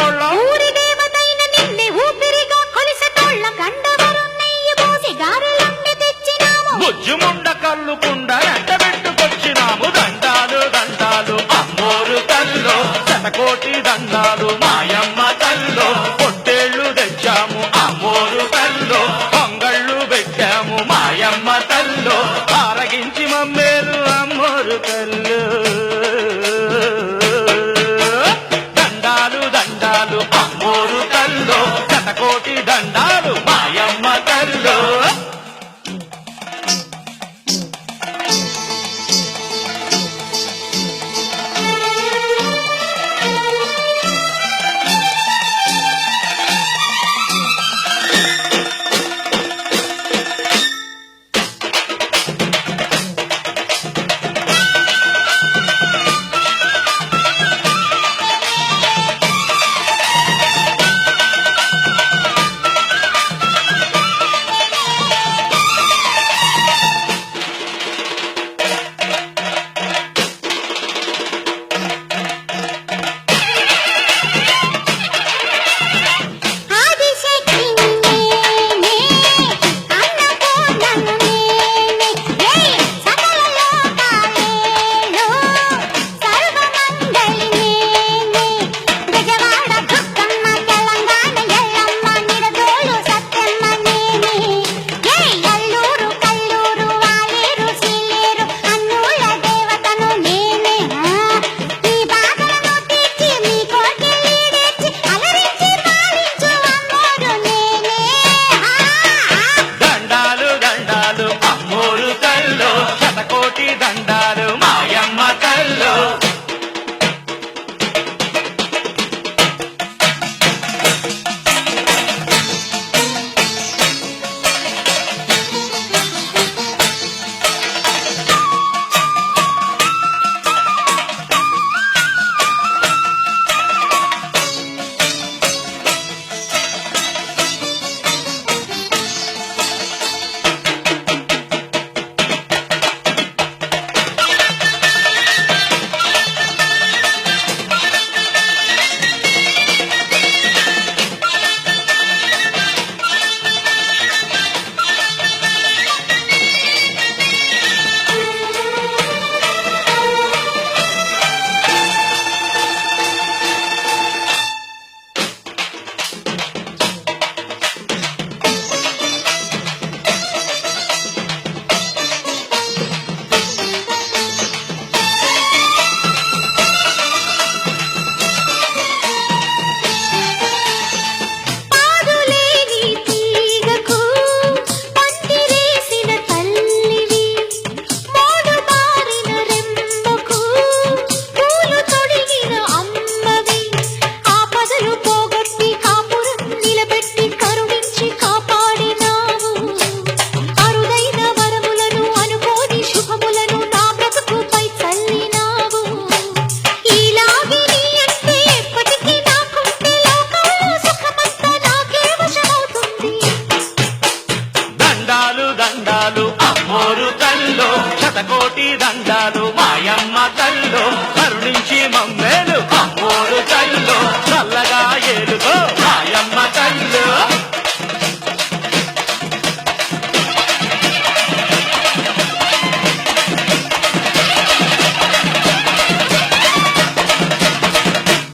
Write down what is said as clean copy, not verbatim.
కొలిసేటోళ్ళ ఊరి దేవతైన నిన్నే ఊపిరిగా కొలిసేటోళ్ళ గండవరం నెయ్యి పోసి గారెలన్నీ తెచ్చినాము బుజ్జుముండ కల్లుకుండ ఎండబెట్టుకొచ్చినాము దండాలు దండాలు అమ్మోరు తల్లో శతకోటి దండాలు మాయమ్మ తల్లో పొట్టేళ్లు తెచ్చాము అమ్మోరు తల్లో పొంగళ్ళు పెట్టాము మాయమ్మ తల్లో ఆరగించి మమ్మేలు అమ్మోరు తల్లు దండాలు దండాలు అమ్మోరు తల్లో శతకోటి దండాలు మాయమ్మ తల్లో శతకోటి దండాలు మాయమ్మ తల్లో దండాలు అమ్మోరు తల్లో శతకోటి దండాలు మాయమ్మ తల్లో